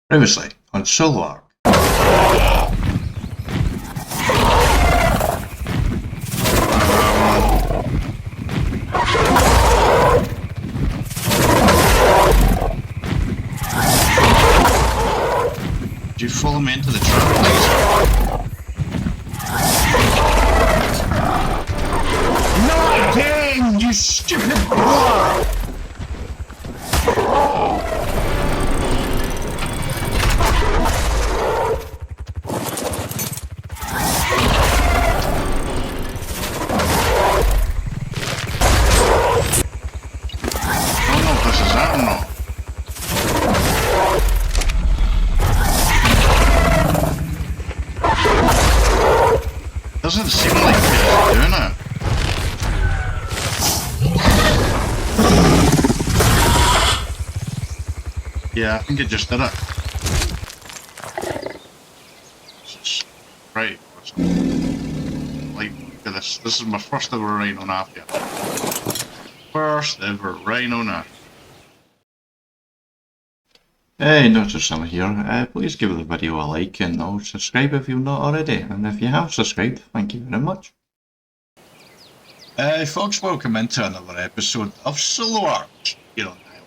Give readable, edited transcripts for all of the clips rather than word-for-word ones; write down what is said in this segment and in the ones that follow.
Previously on Story Ark. Could you follow me into the trap, please? Not again, you stupid boy! Doesn't seem like it's doing it. Yeah, I think it just did it. Right. Like, look at this. This is my first ever rhino napia. First ever rhino napia. Hey, Notretsam here. Please give the video a like and subscribe if you've not already. And if you have subscribed, thank you very much. Folks, welcome into another episode of Story Ark here on Isle.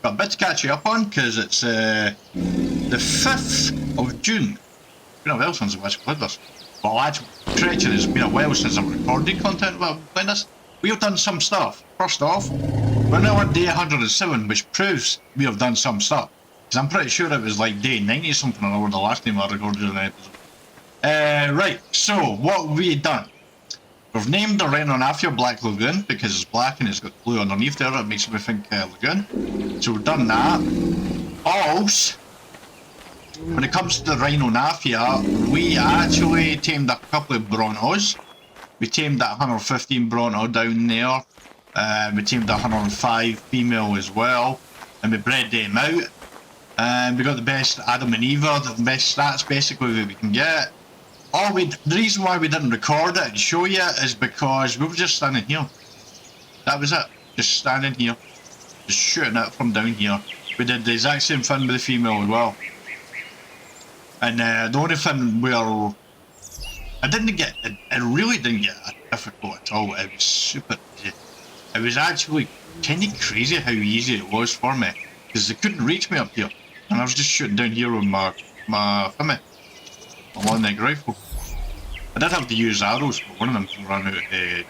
Got a bit to catch you up on because it's the 5th of June. It's been a while since I've actually played this. Well, lads, correction, it's been a while since I've recorded content about playing this. We've done some stuff. First off, we're now on day 107, which proves we have done some stuff. Because I'm pretty sure it was like day 90 something or other the last time I recorded an episode. Right, so what have we done? We've named the Rhino Napia Black Lagoon because it's black and it's got blue underneath there. It makes me think Lagoon. So we've done that. Also, when it comes to the Rhino Napia, we actually tamed a couple of Brontos. We tamed that 115 Bronto down there. We tamed that 105 female as well. And we bred them out. And we got the best Adam and Eva, the best stats basically that we can get. The reason why we didn't record it and show you is because we were just standing here. That was it. Just standing here. Just shooting it from down here. We did the exact same thing with the female as well. And the only thing where I really didn't get difficult at all. It was super easy. It was actually kind of crazy how easy it was for me. Because they couldn't reach me up here. And I was just shooting down here with my Fimmy, my long neck rifle. I did have to use arrows, but one of them ran out of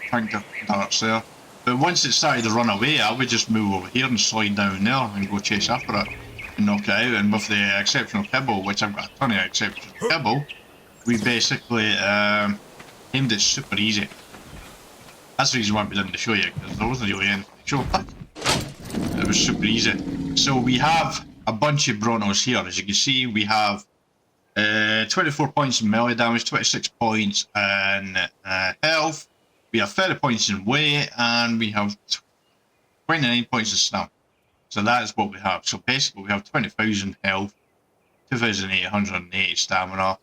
tank darts there. But once it started to run away, I would just move over here and slide down there and go chase after it and knock it out. And with the exceptional kibble, which I've got a ton of exceptional kibble, we basically aimed it super easy. That's the reason why we didn't show you, because there wasn't really anything to show. It was super easy. So we have a bunch of Brontos here. As you can see, we have 24 points in melee damage, 26 points in health, we have 30 points in weight, and we have 29 points in stamina. So that is what we have. So basically we have 20,000 health, 2,880 stamina,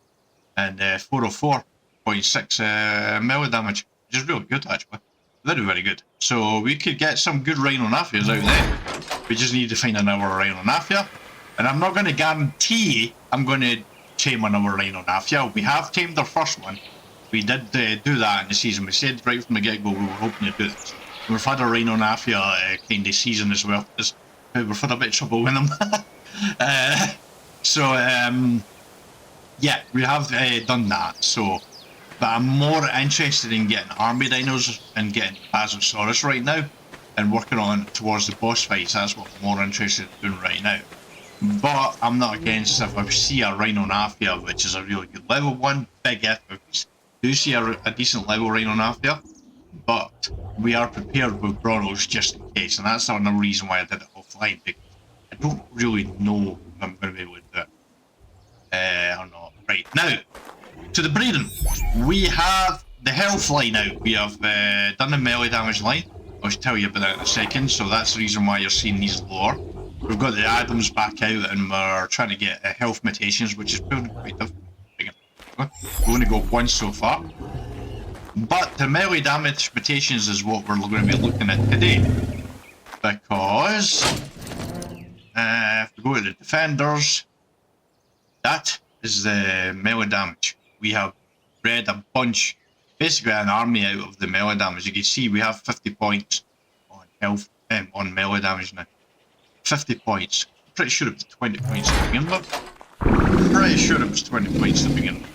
and 404.6 melee damage, which is really good actually. Very, very good. So we could get some good Rhino Nafias out there. We just need to find another Rhino Napia. And I'm not going to guarantee I'm going to tame another Rhino Napia. We have tamed our first one. We did do that in the season. We said right from the get-go we were hoping to do this. And we've had a Rhino Napia kind of season as well. We've had a bit of trouble with them. Yeah, we have done that. So, but I'm more interested in getting army dinos and getting Basilosaurus right now, and working on towards the boss fights. That's what I'm more interested in doing right now. But I'm not against if I see a Rhino Napia, which is a really good level one. Big if I do see a decent level Rhino Napia, but we are prepared with Brontos just in case, and that's another reason why I did it offline, because I don't really know if I'm going to be able to do it or not. Right, now, to the breeding. We have the health line out. We have done the melee damage line. I'll tell you about that in a second, so that's the reason why you're seeing these lower. We've got the Adams back out and we're trying to get health mutations, which is proving quite difficult. We've only got one so far. But the melee damage mutations is what we're going to be looking at today. Because if we go to the defenders, That is the melee damage. We have read a bunch, basically an army out of the melee damage. You can see we have 50 points on health and on melee damage now. 50 points. I'm pretty sure it was 20 points to begin with. Pretty sure it was 20 points to begin with.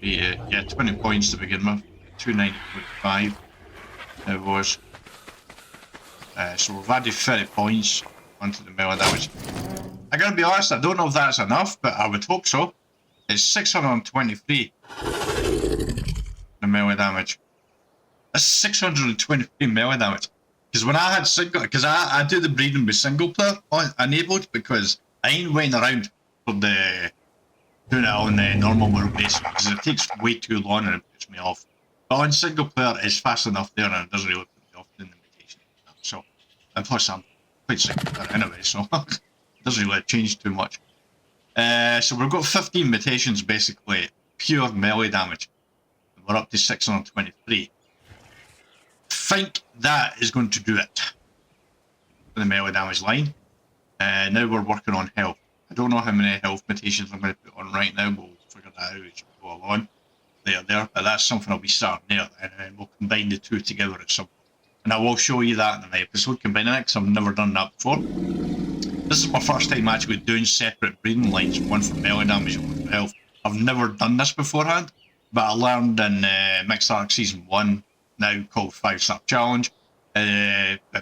Yeah, 20 points to begin with. 290.5 it was. So we've added 30 points onto the melee damage. I gotta be honest, I don't know if that's enough, but I would hope so. It's 623. The melee damage. That's 623 melee damage. Because when I had single, because I do the breeding with single player enabled, because I ain't waiting around for the doing it on the normal world basis, because it takes way too long and it puts me off. But on single player, it's fast enough there and it doesn't really put me off doing the mutation. So, and plus I'm quite single player anyway, so it doesn't really change too much. So we've got 15 mutations basically, pure melee damage. We're up to 623. I think that is going to do it for the melee damage line. Now we're working on health. I don't know how many health mutations I'm going to put on right now. We'll figure that out as we go along. There, but that's something I'll be starting there, and then we'll combine the two together at some point. And I will show you that in an episode, combining it, because I've never done that before. This is my first time actually doing separate breeding lines, one for melee damage and one for health. I've never done this beforehand, but I learned in Mixed Ark Season 1, now called 5-Star Challenge,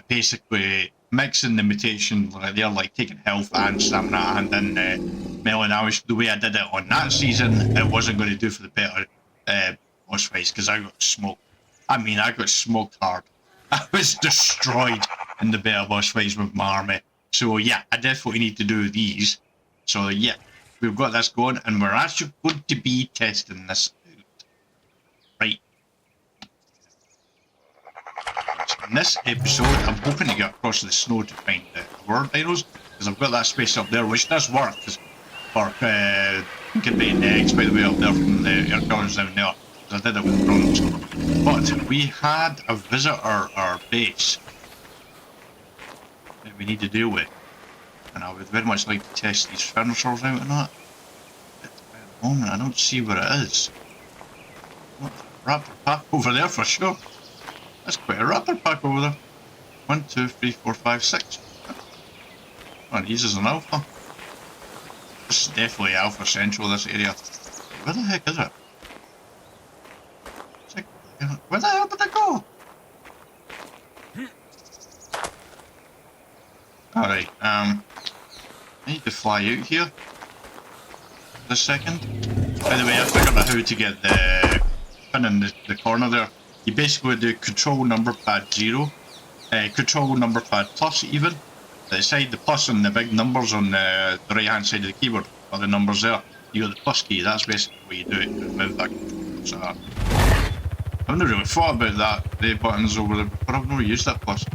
basically mixing the mutation, they're like taking health and stamina and then melee damage. The way I did it on that season, it wasn't going to do for the better boss fights, because I got smoked. I mean, I got smoked hard. I was destroyed in the better boss fights with my army. So yeah, I definitely need to do these. So yeah, we've got this going, and we're actually going to be testing this out. Right. In this episode, I'm hoping to get across the snow to find the world dinos, because I've got that space up there, which does work, because conveying the eggs, by the way, up there from the air colors down there, because I did it with bronze. But we had a visitor our base that we need to deal with, and I would very much like to test these dinosaurs out and that. But at the moment, I don't see where it is. Raptor pack over there for sure. That's quite a raptor pack over there. 1, 2, 3, 4, 5, 6. Oh, these is an alpha. This is definitely alpha central, this area. Where the heck is it? Where the hell did it go? Alright, I need to fly out here. This second. By the way, I figured out how to get the pin in the corner there. You basically do control number pad 0, control number pad plus even. Beside the plus and the big numbers on the right hand side of the keyboard, or the numbers there, you got the plus key. That's basically what you do it to move that control. So I've never really thought about that, the buttons over there, but I've never used that plus.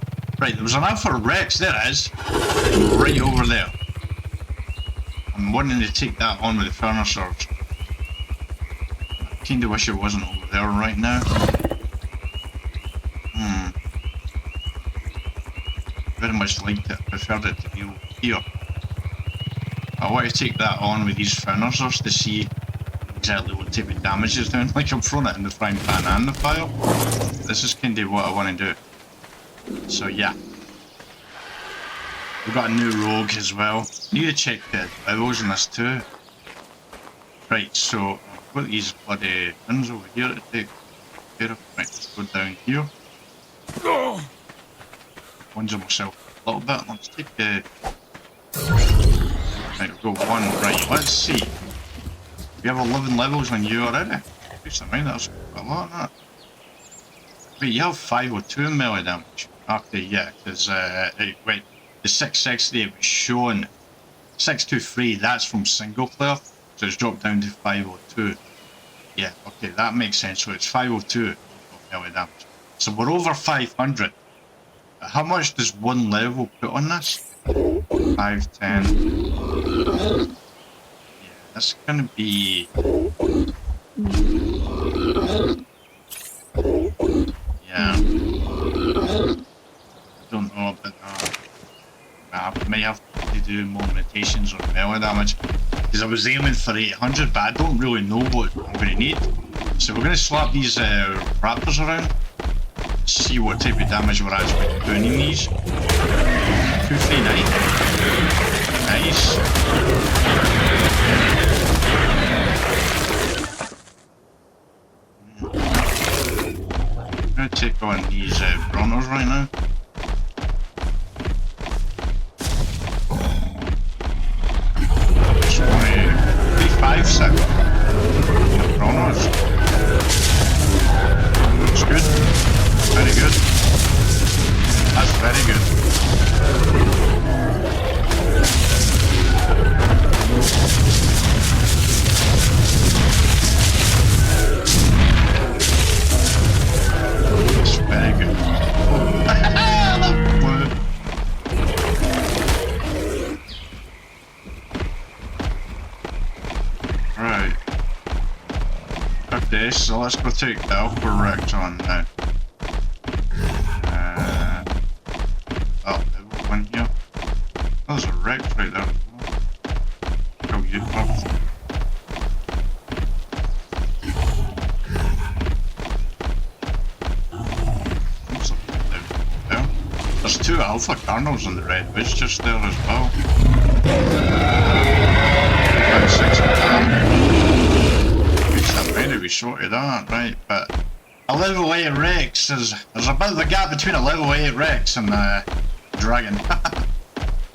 Right, there was an Alpha Rex, there it is, right over there. I'm wanting to take that on with the dinosaurs. I kinda wish it wasn't over there right now. Very much liked it, preferred it to be over here. I want to take that on with these dinosaurs to see exactly what type of damage it's doing. Like I'm throwing it in the frying pan and the fire. This is kind of what I want to do. So yeah. We've got a new rogue as well. Need to check the levels in this too. Right, so I've got these bloody things over here to take care of. Right, let's go down here. Ones on myself a little bit. Let's take the... Right, we've got one. Right, let's see. We have 11 levels on you already. Just a minute, that's quite a lot of that. Wait, you have 502 melee damage. Okay, yeah, because, wait, the 660 it was shown. 623, that's from single player, so it's dropped down to 502. Yeah, okay, that makes sense. So it's 502 melee damage. So we're over 500. How much does one level put on this? 5, 10. Yeah, that's gonna be... Yeah. Don't know may have to do more mutations or melee damage. Because I was aiming for 800, but I don't really know what I'm going to need. So we're going to slap these raptors around. See what type of damage we're actually doing in these. 239. Nice. I'm going to take on these bronzers right now. It's only 356. Bronzers. Looks good. Very good. That's very good. That's very good. Right. Okay, so let's go take the arksurvivalevolved on now. There's a wreck right there as well. Go you up. There's two alpha carnals in the red bush just there as well. 6 I'm ready to be sorted that, right? But a level 8 Rex is there's a bit of a gap between a level 8 Rex and a dragon.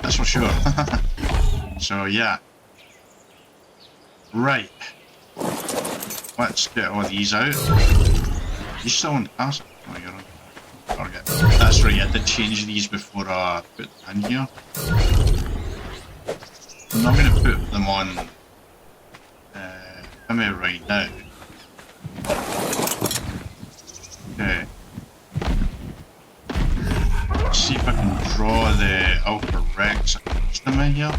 That's for sure. So yeah. Right. Let's get all these out. You still on the castle? Oh, you're on. Forget. That's right, you had to change these before I put them in here. I'm not going to put them on right now. Okay. Let's see if I can draw the arksurvivalevolved across them in here.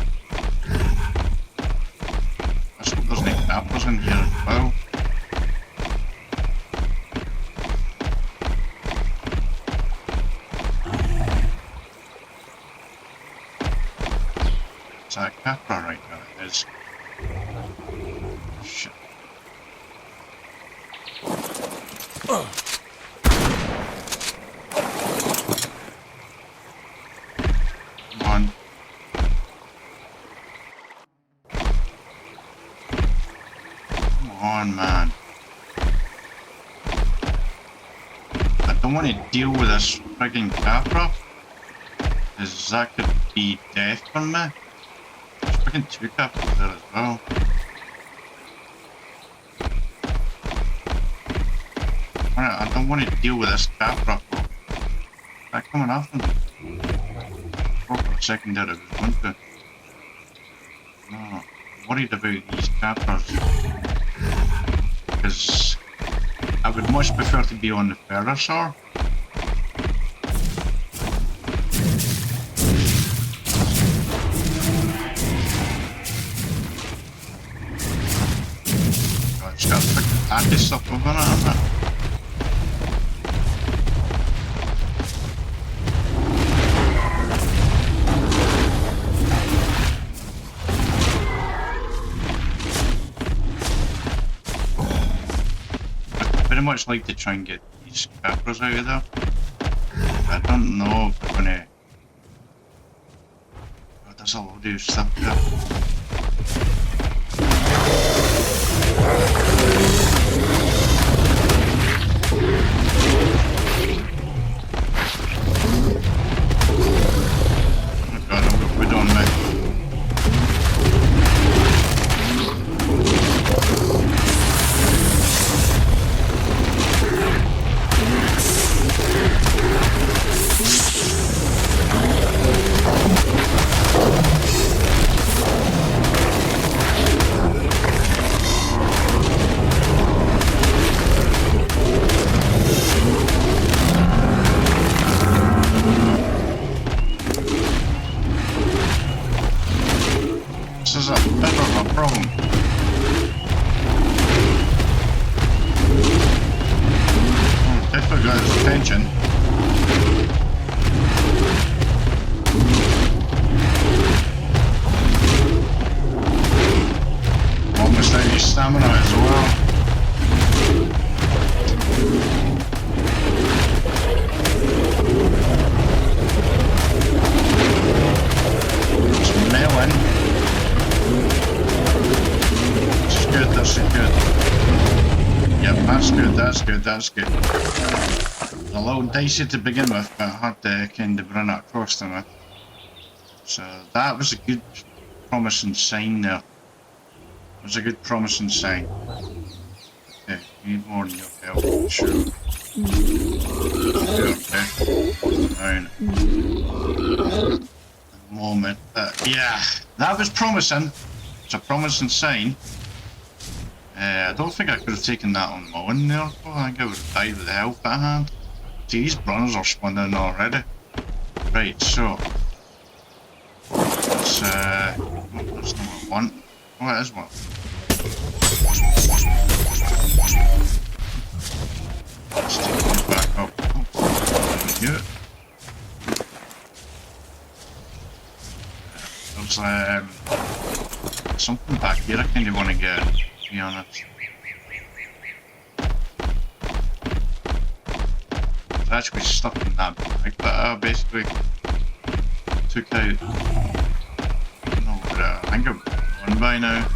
Let's hope there's no apples in here as well. Is that a capra right now? It is. Shit. Come on. Come on, man. I don't want to deal with this frigging capra, because that could be death for me. There's frigging two capras there as well. I don't want to deal with this capra. Is that coming after me? Oh, for a second there, I was going to. No, I'm worried about these capras. Because I would much prefer to be on the dinosaur. God, it's got freaking tacky stuff over it, hasn't it? Much like to try and get these capras out of there. I don't know if we're gonna. Oh, there's a load of stuff there. Oh my god, I'm gonna put on me. That's good, that's good. A little dicey to begin with, but I had to kind of run it across them. So that was a good promising sign there. It was a good promising sign. Okay, need more than your help, sure. Okay. Down. Moment. Yeah, that was promising. It's a promising sign. I don't think I could have taken that on my own there. I think I would have died with the help at hand. See, these bronzes are spawning already. Right, so that's not what I want. Oh, it is one. Let's take these back up. Oh, yeah. There's something back here I kind of want to get, to be honest. It's actually stuck in that bag, but I basically took out, I don't know what I think I've gone by now.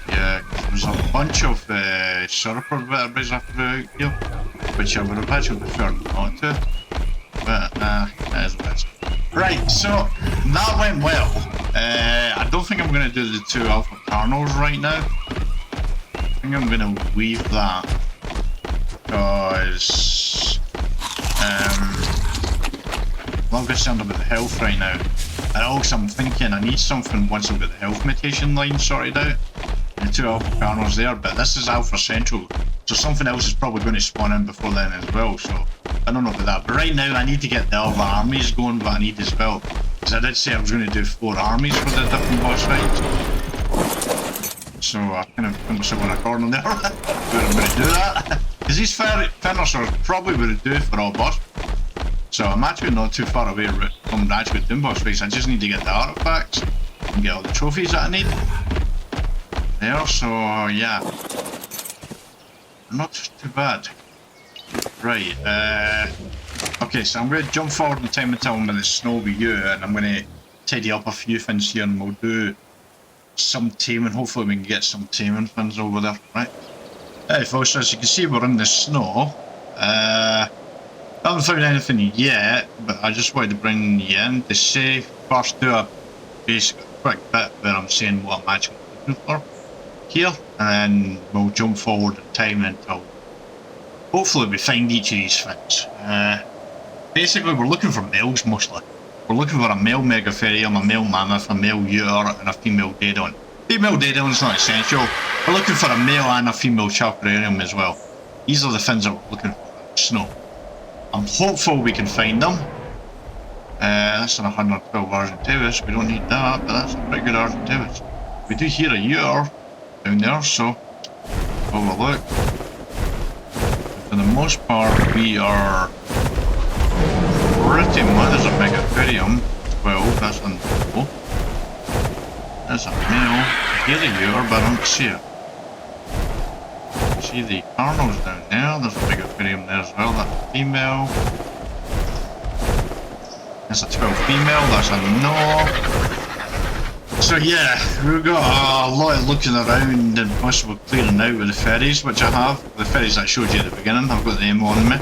Yeah, there's a bunch of sauropod vertebrates I threw out here, which I would have actually preferred not to, but that is what it is. Right, so that went well. I don't think I'm going to do the 2 alpha carnals right now. I think I'm going to leave that because I'm not concerned about the health right now. And also I'm thinking I need something once I've got the health mutation line sorted out. The 2 alpha carnals there, but this is alpha central, so something else is probably going to spawn in before then as well, so I don't know about that. But right now I need to get the other armies going, but I need as well, because I did say I was going to do 4 armies for the different boss fights. So I kind of put myself in a corner there where I'm going to do that. Because these dinosaurs probably would do for all boss. So I'm actually not too far away from actually doing boss fights. I just need to get the artifacts and get all the trophies that I need. There, so yeah, not too bad. Right, okay, so I'm going to jump forward in time until I'm in the snow with you, and I'm going to tidy up a few things here, and we'll do some taming. Hopefully we can get some taming things over there, right? Hey folks, as you can see we're in the snow. I haven't found anything yet, but I just wanted to bring you in to say, first do a basic quick bit where I'm saying what I'm actually looking for here, and then we'll jump forward in time until hopefully we find each of these things. Basically we're looking for males mostly. We're looking for a male megatherium, a male mammoth, a male ure, and a female daedon. Female daedon is not essential. We're looking for a male and a female chalcodarium as well. These are the things that we're looking for in the snow. I'm hopeful we can find them. That's an 112 Argentavis. We don't need that, but that's a pretty good Argentavis. We do hear a ure down there, so have a look. For the most part, we are pretty much. There's a megatherium. 12, that's on the There's a male. I hear the ure, but I don't see it. See the carnals down there. There's a megatherium there as well. That's a female. That's a 12 female. That's a no. So yeah, we've got a lot of looking around and possible clearing out with the ferries, which I have. The ferries that I showed you at the beginning, I've got them on me.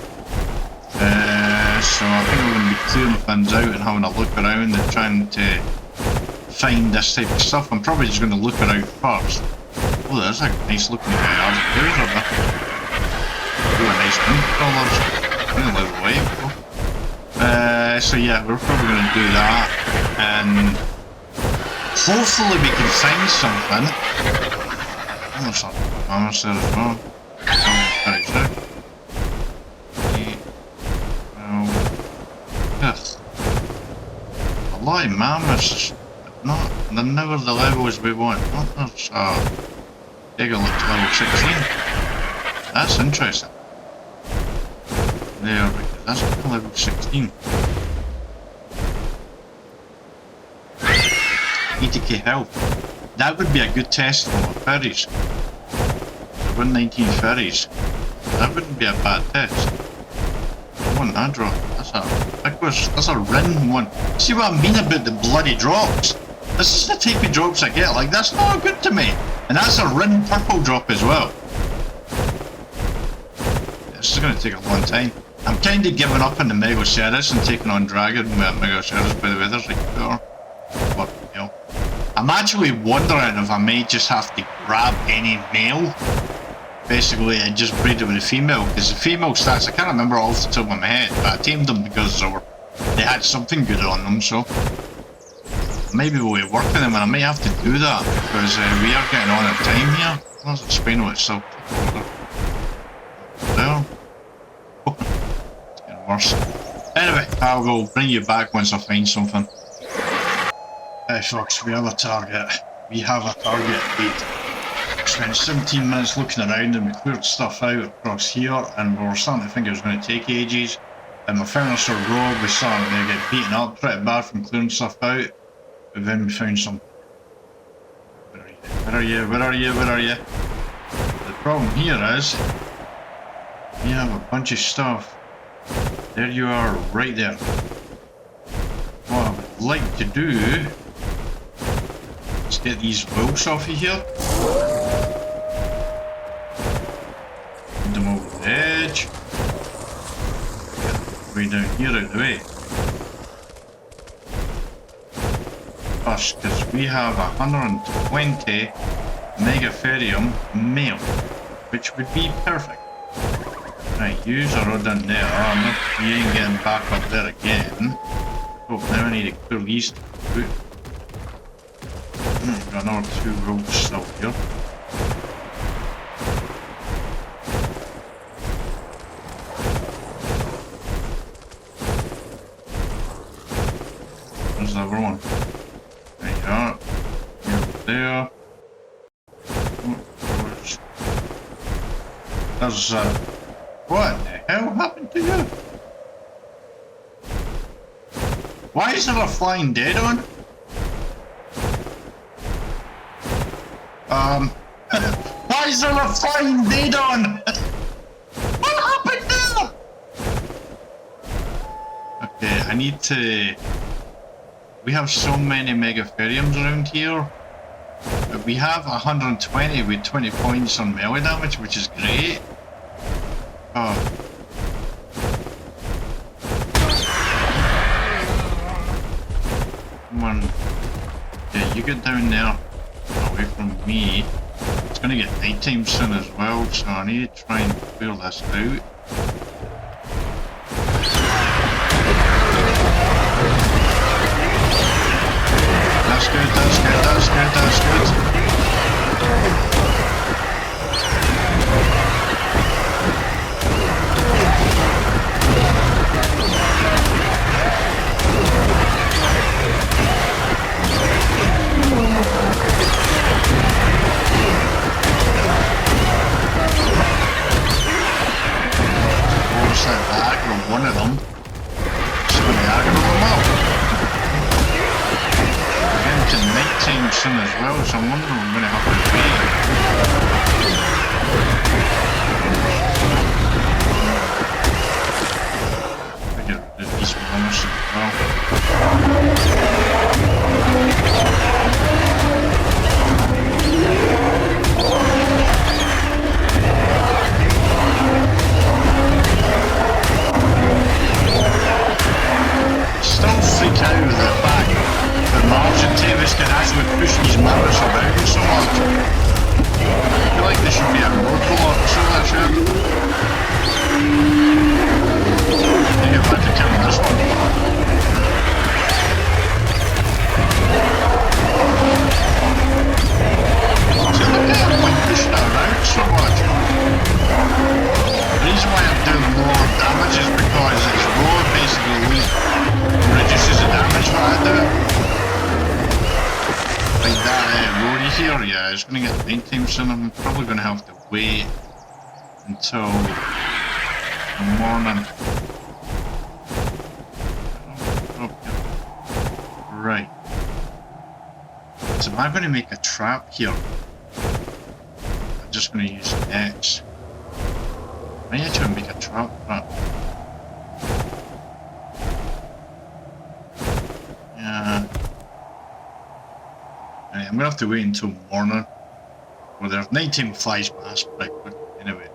So I think we're going to be clearing things out and having a look around and trying to find this type of stuff. I'm probably just going to look around first. Oh, there's a nice looking guy. There's a bit. Oh, a nice wind crawlers. I'm going to level away. So yeah, we're probably going to do that. And hopefully we can find something. Oh, there's something mammoths there as well. A lot of mammoths, but they're never the levels we want. Oh, there's Digger looks level 16. That's interesting. There, because that's level 16. ETK health. That would be a good test for ferries. 119 ferries. That wouldn't be a bad test. I want that drop. That's a Rin one. See what I mean about the bloody drops? This is the type of drops I get. Like, that's not good to me. And that's a Rin purple drop as well. is going to take a long time. I'm kind of giving up on the Megaceras and taking on Dragon with Megaceras by the way. There's like four. But, you know. I'm actually wondering if I may just have to grab any male, basically, and just breed it with a female. Because the female stats, I can't remember off the top of my head, but I tamed them because they had something good on them, so. Maybe we'll work with them, and I may have to do that because we are getting on at time here. Where's the spinal itself? There. It's getting worse. Anyway, I will bring you back once I find something. Hey folks, we have a target. We have a target lead. Spent 17 minutes looking around and we cleared stuff out across here, and we were starting to think it was going to take ages. And we found us a road, we started to get beaten up pretty bad from clearing stuff out. But then we found some. Where are you? Where are you? Where are you? The problem here is we have a bunch of stuff. There you are, right there. What I would like to do is get these wolves off of here. Put them over the edge. Way down here out of the way. First, because we have 120 Megatherium male, which would be perfect. Right, use a rod in there. Oh, no, you ain't getting back up there again. Oh, now I need to clear these two. Got another 2 roads still here. There's the other one. There you are. You're there. There's what the hell happened to you? Why is there a flying dead on? Why is there a flying dead on? What happened there? Okay, I need to. We have so many Megatheriums around here. But we have 120 with 20 points on melee damage, which is great. Oh. Come on. Yeah, you get down there. Away from me. It's gonna get nighttime soon as well, so I need to try and clear this out. That's good, that's good, that's good, that's good. Force that back on one of them. It's going to aggro them out. To nighttime soon as well, so I'm wondering if I'm going to have to wait. I get rid of these bonus as well. Still freak out with the fact that Mars and Theris can actually push these mirrors around so much. I feel like there should be a roadblock, so that's it. I get back to killing this one. See, look at him like pushing it around so much. The reason why I'm doing more damage is because its road basically reduces the damage when I do it. Like that roadie here, yeah, it's going to get nighttime soon. I'm probably going to have to wait until the morning. Right. So am I going to make a trap here? I'm just going to use X. I need to make a trap. Yeah. Right, I'm gonna have to wait until morning. Well, there's nighttime flies past pretty quick anyway.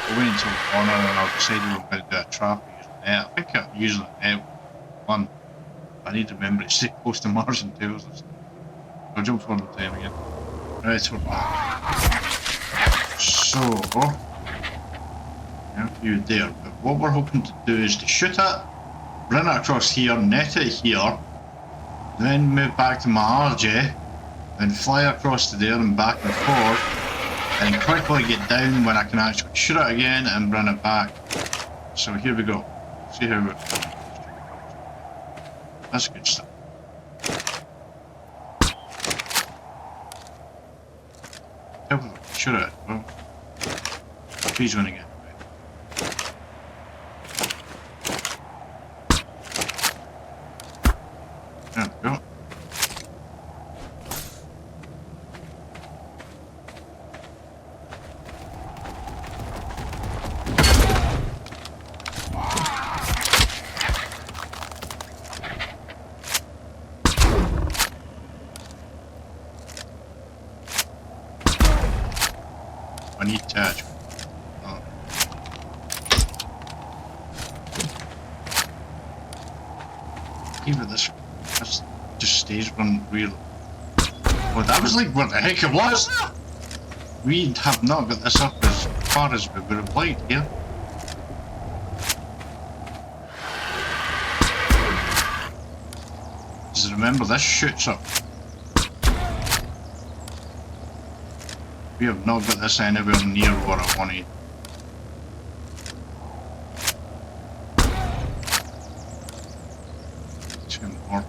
I'll wait until the corner and I'll decide if I'm going to do a trap or use a net. I think I'm using a net one. I need to remember to stay close to Mars and Tails. I'll jump forward the time again. Right, we're back. So, you there. But what we're hoping to do is to shoot it, run it across here, net it here, then move back to my RJ, then fly across to there and back and forth, and quickly get down when I can actually shoot it again and run it back. So here we go. See how it goes. That's good stuff. Shoot it. Well, please run again. There we go. I need attachment. Oh. Even this just stays run real. Well, that was like what the heck it was. We have not got this up as far as we would have liked here. Just remember, this shoots up. We have not got this anywhere near what I wanted. Two more.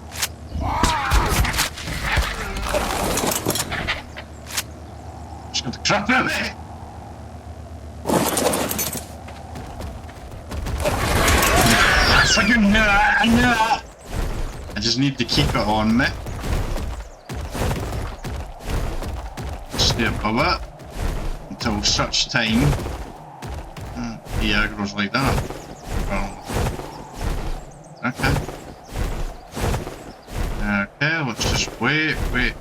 Just got the crap out of it! Fucking no! I just need to keep it on me. Stay above it until such time the aggro's like that. Okay. Okay, let's just wait. Wait a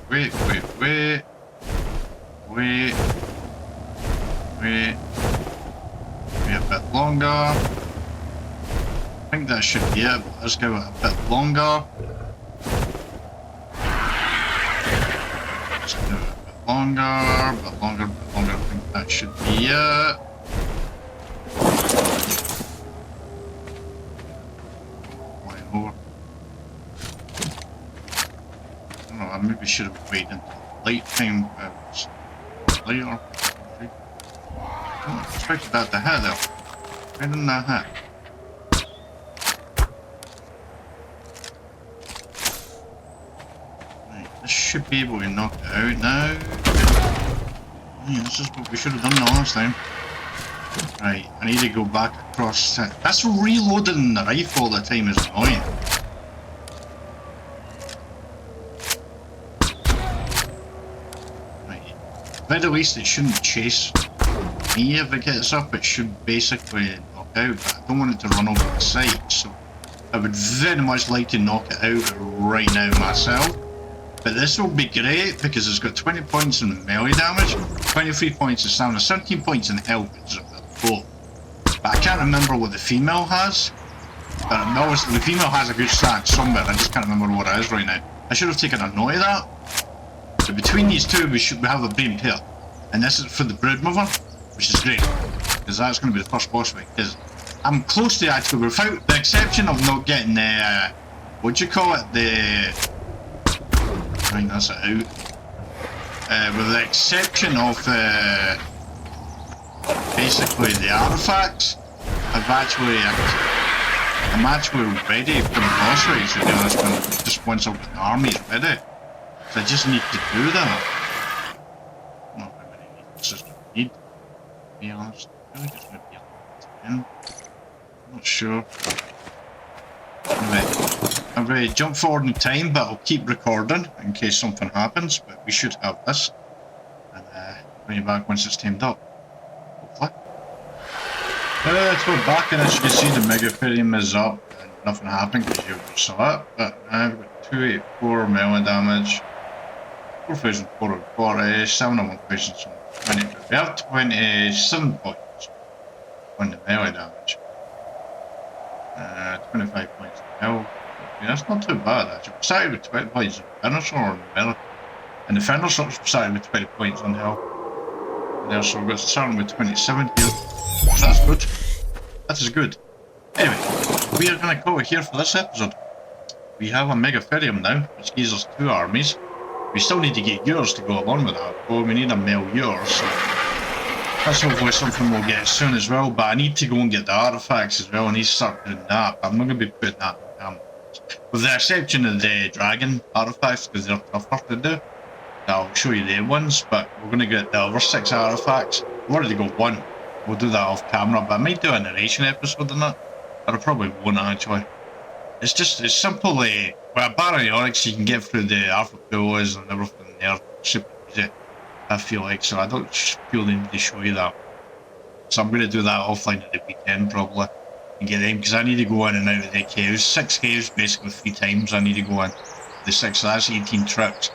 bit longer. I think that should be it, but let's give it a bit longer. Let's do it a bit longer. I think that should be it. Flying over. I don't know, I maybe should have waited until light time. Was later. I expected that to hit though. Why didn't that hit? This should be able to knock it out now. Yeah, this is what we should have done the last time. Right, I need to go back across. That's reloading the rifle all the time is annoying. Right, at the very least it shouldn't chase me if it gets up. It should basically knock out, but I don't want it to run over the side, so I would very much like to knock it out right now myself. But this will be great because it's got 20 points in melee damage, 23 points in stamina, 17 points in health, which is a bit low. But I can't remember what the female has. But I know the female has a good stat somewhere, I just can't remember what it is right now. I should have taken a note of that. But between these two we have a brain pair. And this is for the brood mover, which is great. Because that's going to be the first boss fight. Because I'm close to actually, without the exception of not getting the, what do you call it, I think that's it out. With the exception of basically the artifacts, I'm actually ready for the boss fight, to be honest, when just once I've got the armies ready. So I just need to do that. I don't know how many needs I need, to be honest. I think it's maybe 10. I'm not sure. Anyway, I've already jumped forward in time, but I'll keep recording in case something happens, but we should have this. And bring you back once it's tamed up. Hopefully. So we're back, and as you can see the Megatherium is up and nothing happened because you saw it. But I've got 284 melee damage, 4,440, 7,120. We have 27 points. on the melee damage. 25 points in health. Okay, that's not too bad actually. We started with 20 points on dinosaur on the melee. And the dinosaur started with 20 points on health. And there, so we're starting with 27 here. So that's good. That is good. Anyway, we are going to call it here for this episode. We have a Megatherium now, which gives us 2 armies. We still need to get yours to go along with that. Well, we need a male yours, so that's hopefully something we'll get soon as well. But I need to go and get the artifacts as well. I need to start doing that. I'm not going to be putting that in with the exception of the dragon artifacts, because they're tougher to do. I'll show you the ones, but we're going to get the other 6 artifacts. We've already got 1. We'll do that off camera, but I might do a narration episode on that. But I probably won't actually. It's simple. With a baryonyx, you can get through the arthropods and everything there. Super easy, I feel like. So I don't feel the need to show you that. So I'm going to do that offline at the weekend probably. And get them, because I need to go in and out of the caves. 6 caves basically 3 times I need to go in. The 6, so that's 18 trips.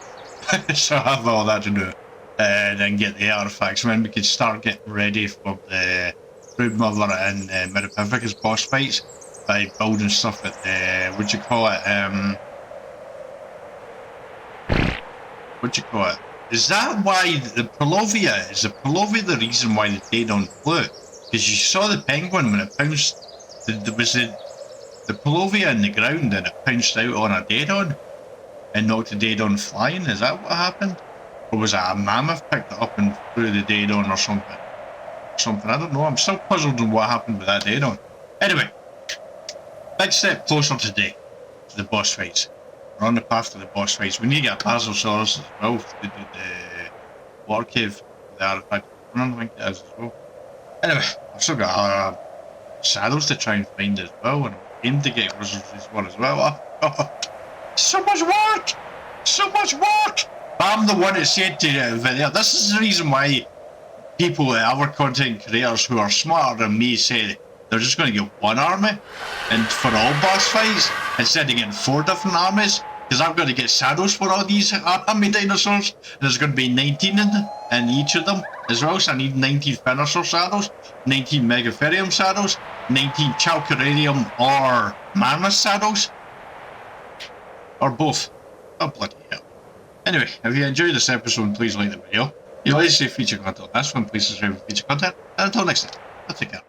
So I have all that to do. And then get the artifacts. And then we can start getting ready for the Broodmother and Mirapithecus boss fights. By building stuff at the, what do you call it, is that why the Polovia, is the Polovia the reason why the Daedon flew? Because you saw the penguin when it pounced, there was the Polovia in the ground and it pounced out on a Daedon and knocked the Daedon flying, is that what happened? Or was it a mammoth picked it up and threw the Daedon or something? I don't know, I'm still puzzled on what happened with that Daedon. Anyway. Big step closer today to the boss fights. We're on the path to the boss fights. We need to get a Basilsaurus as well to do the water cave, the artifact. I think it is as well. Anyway, I've still got saddles to try and find as well, and I'm aiming to get resources for as well. So much work! So much work! But I'm the one that said to the video, this is the reason why people, our content creators who are smarter than me, say they're just going to get 1 army and for all boss fights instead of getting 4 different armies, because I've got to get saddles for all these army dinosaurs, and there's going to be 19 in each of them as well, so I need 19 Spinosaur saddles, 19 Megatherium saddles, 19 Chalcurarium or Mammoth saddles, or both. Oh bloody hell. Anyway, if you enjoyed this episode, please like the video. If you like to see feature content on this one, please subscribe for feature content, and until next time, I'll take care.